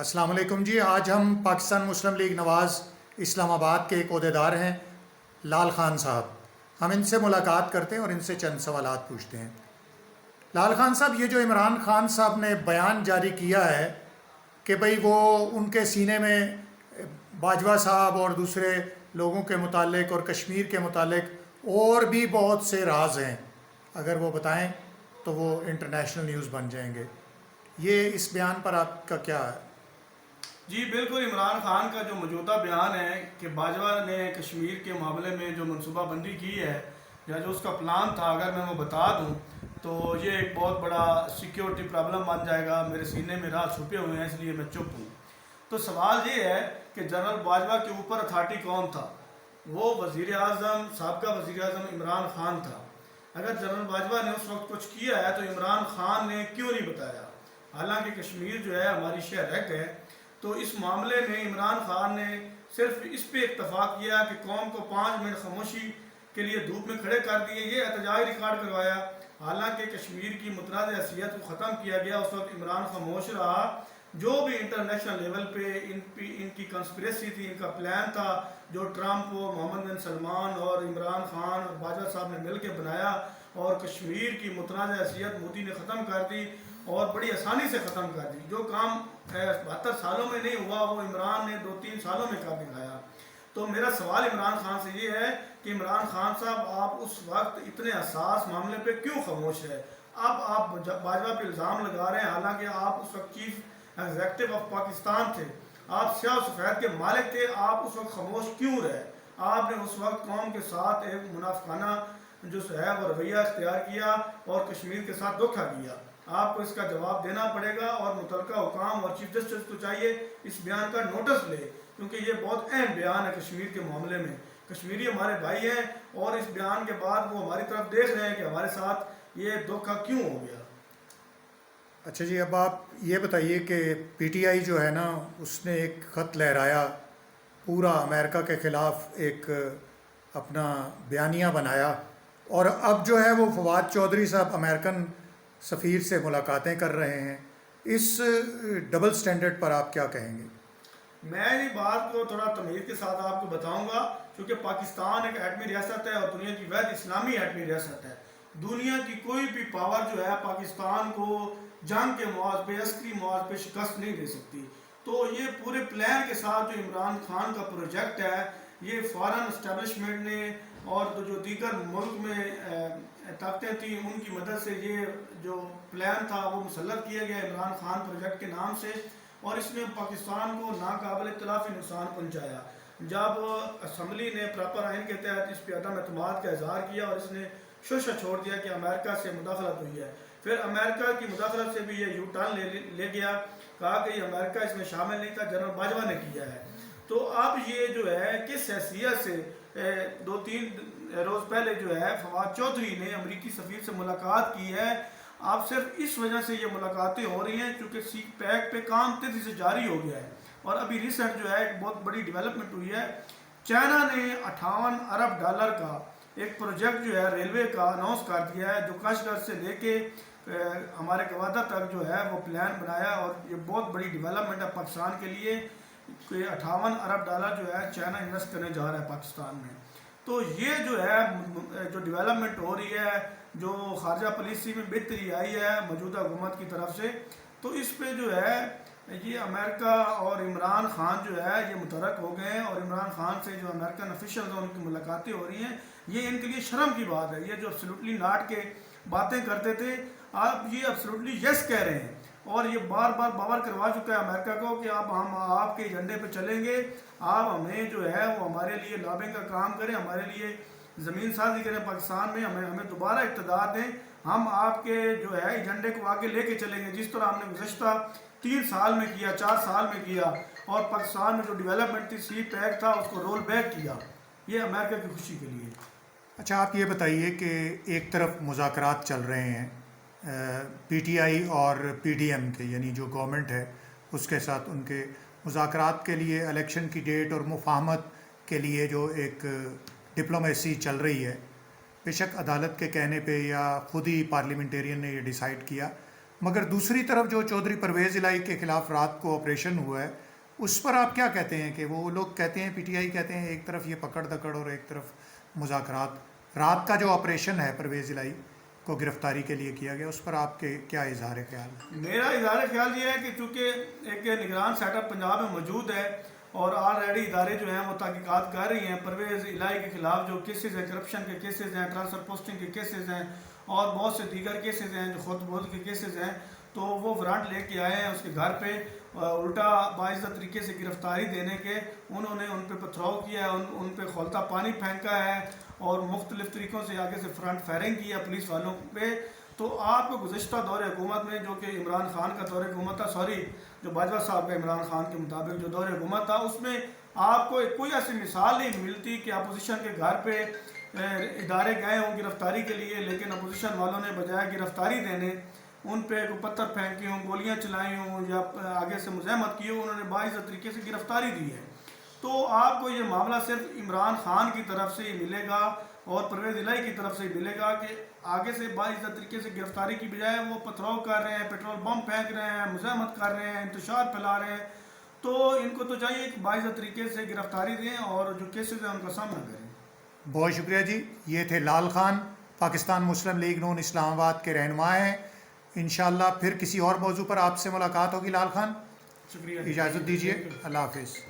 السلام علیکم جی. آج ہم پاکستان مسلم لیگ نواز اسلام آباد کے ایک عہدیدار ہیں لال خان صاحب. ہم ان سے ملاقات کرتے ہیں اور ان سے چند سوالات پوچھتے ہیں. لال خان صاحب, یہ جو عمران خان صاحب نے بیان جاری کیا ہے کہ بھئی وہ ان کے سینے میں باجوہ صاحب اور دوسرے لوگوں کے متعلق اور کشمیر کے متعلق اور بھی بہت سے راز ہیں, اگر وہ بتائیں تو وہ انٹرنیشنل نیوز بن جائیں گے, یہ اس بیان پر آپ کا کیا ہے؟ جی بالکل. عمران خان کا جو موجودہ بیان ہے کہ باجوہ نے کشمیر کے معاملے میں جو منصوبہ بندی کی ہے یا جو اس کا پلان تھا, اگر میں وہ بتا دوں تو یہ ایک بہت بڑا سیکیورٹی پرابلم بن جائے گا. میرے سینے میں راز چھپے ہوئے ہیں, اس لیے میں چپ ہوں. تو سوال یہ ہے کہ جنرل باجوہ کے اوپر اتھارٹی کون تھا؟ وہ وزیر اعظم, سابقہ وزیر اعظم عمران خان تھا. اگر جنرل باجوہ نے اس وقت کچھ کیا ہے تو عمران خان نے کیوں نہیں بتایا؟ حالانکہ کشمیر جو ہے ہماری شہر ہے, تو اس معاملے میں عمران خان نے صرف اس پہ اتفاق کیا کہ قوم کو 5 منٹ خاموشی کے لیے دھوپ میں کھڑے کر دیے, یہ احتجاج ریکارڈ کروایا. حالانکہ کشمیر کی متنازع حیثیت کو ختم کیا گیا, اس وقت عمران خاموش رہا. جو بھی انٹرنیشنل لیول پہ ان کی کنسپریسی تھی, ان کا پلان تھا, جو ٹرمپ, محمد بن سلمان اور عمران خان اور باجوہ صاحب نے مل کے بنایا اور کشمیر کی متنازع حیثیت مودی نے ختم کر دی اور بڑی آسانی سے ختم کر دی. جو کام 72 سالوں میں نہیں ہوا وہ عمران نے 2-3 سالوں میں کر دکھایا. تو میرا سوال عمران خان سے یہ ہے کہ عمران خان صاحب, آپ اس وقت اتنے حساس معاملے پہ کیوں خاموش ہے؟ اب آپ باجوہ پہ الزام لگا رہے ہیں, حالانکہ آپ اس وقت چیف ایگزیکٹو آف پاکستان تھے, آپ سیاہ و سفید کے مالک تھے. آپ اس وقت خاموش کیوں رہے؟ آپ نے اس وقت قوم کے ساتھ ایک منافقانہ جو ہے وہ رویہ اختیار کیا اور کشمیر کے ساتھ دھوکہ کیا. آپ کو اس کا جواب دینا پڑے گا اور متعلقہ حکام اور چیف جسٹس کو چاہیے اس بیان کا نوٹس لے, کیونکہ یہ بہت اہم بیان ہے کشمیر کے معاملے میں. کشمیری ہمارے بھائی ہیں اور اس بیان کے بعد وہ ہماری طرف دیکھ رہے ہیں کہ ہمارے ساتھ یہ دھوکہ کیوں ہو گیا. اچھا جی, اب آپ یہ بتائیے کہ پی ٹی آئی جو ہے نا, اس نے ایک خط لہرایا, پورا امریکہ کے خلاف ایک اپنا بیانیہ بنایا, اور اب جو ہے وہ فواد چودھری صاحب امریکن سفیر سے ملاقاتیں کر رہے ہیں. اس ڈبل سٹینڈرڈ پر آپ کیا کہیں گے؟ میں اس بات کو تھوڑا تمیز کے ساتھ آپ کو بتاؤں گا, کیونکہ پاکستان ایک ایٹمی ریاست ہے اور دنیا کی واحد اسلامی ایٹمی ریاست ہے. دنیا کی کوئی بھی پاور جو ہے پاکستان کو جنگ کے مواد پہ, عسکری مواد پہ شکست نہیں دے سکتی. تو یہ پورے پلان کے ساتھ جو عمران خان کا پروجیکٹ ہے, یہ فارن اسٹیبلشمنٹ نے اور جو دیگر ملک میں طاقتیں تھیں ان کی مدد سے یہ جو پلان تھا وہ مسلط کیا گیا عمران خان پروجیکٹ کے نام سے, اور اس نے پاکستان کو ناقابل اطلاقی نقصان پہنچایا. جب اسمبلی نے پراپر آئین کے تحت اس پہ عدم اعتماد کا اظہار کیا اور اس نے شوشہ چھوڑ دیا کہ امریکہ سے مداخلت ہوئی ہے, پھر امریکہ کی مداخلت سے بھی یہ یو ٹرن لے گیا, کہا کہ یہ امریکہ اس میں شامل نہیں تھا, جنرل باجوہ نے کیا ہے. تو اب یہ جو ہے کس حیثیت سے 2-3 روز پہلے جو ہے فواد چودھری نے امریکی سفیر سے ملاقات کی ہے. اب صرف اس وجہ سے یہ ملاقاتیں ہو رہی ہیں کیونکہ سی پیک پہ کام تیزی سے جاری ہو گیا ہے. اور ابھی ریسنٹ جو ہے ایک بہت بڑی ڈیولپمنٹ ہوئی ہے, چائنا نے $58 ارب کا ایک پروجیکٹ جو ہے ریلوے کا اناؤنس کر دیا ہے, جو کاش گڑھ سے لے کے ہمارے گوادہ تک جو ہے وہ پلان بنایا, اور یہ بہت بڑی ڈیولپمنٹ ہے پاکستان کے لیے کہ $58 ارب جو ہے چائنا انویسٹ کرنے جا رہا ہے پاکستان میں. تو یہ جو ہے جو ڈیولپمنٹ ہو رہی ہے, جو خارجہ پالیسی میں بہتری آئی ہے موجودہ حکومت کی طرف سے, تو اس پہ جو ہے یہ امریکہ اور عمران خان جو ہے یہ متحرک ہو گئے ہیں, اور عمران خان سے جو امریکن افیشلز ہیں ان کی ملاقاتیں ہو رہی ہیں. یہ ان کے لیے شرم کی بات ہے. یہ جو ایبسلیوٹلی ناٹ کے باتیں کرتے تھے, آپ یہ ایبسلیوٹلی یس کہہ رہے ہیں, اور یہ بار بار باور کروا چکا ہے امریکہ کو کہ اب ہم آپ کے ایجنڈے پہ چلیں گے, آپ ہمیں جو ہے وہ ہمارے لیے لابنگ کا کام کریں, ہمارے لیے زمین سازی کریں پاکستان میں, ہمیں دوبارہ اقتدار دیں, ہم آپ کے جو ہے ایجنڈے کو آگے لے کے چلیں گے, جس طرح ہم نے گزشتہ 3 سال میں کیا, 4 سال میں کیا, اور پاکستان میں جو ڈیولپمنٹ تھی سی پیک تھا اس کو رول بیک کیا, یہ امریکہ کی خوشی کے لیے. اچھا, آپ یہ بتائیے کہ ایک طرف مذاکرات چل رہے ہیں پی ٹی آئی اور پی ڈی ایم کے, یعنی جو گورنمنٹ ہے اس کے ساتھ, ان کے مذاکرات کے لیے الیکشن کی ڈیٹ اور مفاہمت کے لیے جو ایک ڈپلومیسی چل رہی ہے. بے شک عدالت کے کہنے پہ یا خود ہی پارلیمنٹیرین نے یہ ڈیسائیڈ کیا, مگر دوسری طرف جو چودھری پرویز الہی کے خلاف رات کو آپریشن ہوا ہے اس پر آپ کیا کہتے ہیں؟ کہ وہ لوگ کہتے ہیں، پی ٹی آئی کہتے ہیں ایک طرف یہ پکڑ دکڑ اور ایک طرف مذاکرات، رات کا جو آپریشن ہے پرویز الہی کو گرفتاری کے لیے کیا گیا، اس پر آپ کے کیا اظہار خیال ہے؟ میرا اظہار خیال یہ ہے کہ چونکہ ایک نگران سیٹ اپ پنجاب میں موجود ہے اور آلریڈی ادارے جو ہیں وہ تحقیقات کر رہی ہیں، پرویز الہی کے خلاف جو کیسز ہیں، کرپشن کے کیسز ہیں، ٹرانسفر پوسٹنگ کے کیسز ہیں اور بہت سے دیگر کیسز ہیں جو خود بہت کے کیسز ہیں، تو وہ وارنٹ لے کے آئے ہیں اس کے گھر پہ، الٹا باعزت طریقے سے گرفتاری دینے کے انہوں نے ان پہ پتھراؤ کیا ہے، ان پہ کھولتا پانی پھینکا ہے اور مختلف طریقوں سے آگے سے فرنٹ فائرنگ کی ہے پولیس والوں پہ۔ تو آپ کو گزشتہ دور حکومت میں جو کہ عمران خان کا دور حکومت تھا، جو باجوہ صاحب کا عمران خان کے مطابق جو دور حکومت تھا، اس میں آپ کو کوئی ایسی مثال نہیں ملتی کہ اپوزیشن کے گھر پہ ادارے گئے ہوں گرفتاری کے لیے، لیکن اپوزیشن والوں نے بجائے گرفتاری دینے ان پہ پتھر پھینکے ہوں، گولیاں چلائی ہوں یا آگے سے مزاحمت کی ہوں، انہوں نے باعزت طریقے سے گرفتاری دی ہے۔ تو آپ کو یہ معاملہ صرف عمران خان کی طرف سے ہی ملے گا اور پرویز الہی کی طرف سے ہی ملے گا کہ آگے سے باعزت طریقے سے گرفتاری کی بجائے وہ پتھراؤ کر رہے ہیں، پیٹرول بم پھینک رہے ہیں، مزاحمت کر رہے ہیں، انتشار پھیلا رہے ہیں، تو ان کو تو چاہیے کہ باعزت طریقے سے گرفتاری دیں اور جو کیسز ہیں ان کا سامنا کریں۔ بہت شکریہ جی، یہ تھے لال خان، پاکستان مسلم لیگ نون اسلام آباد کے رہنما ہیں۔ انشاءاللہ پھر کسی اور موضوع پر آپ سے ملاقات ہوگی لال خان، شکریہ، اجازت دیجیے، اللہ حافظ۔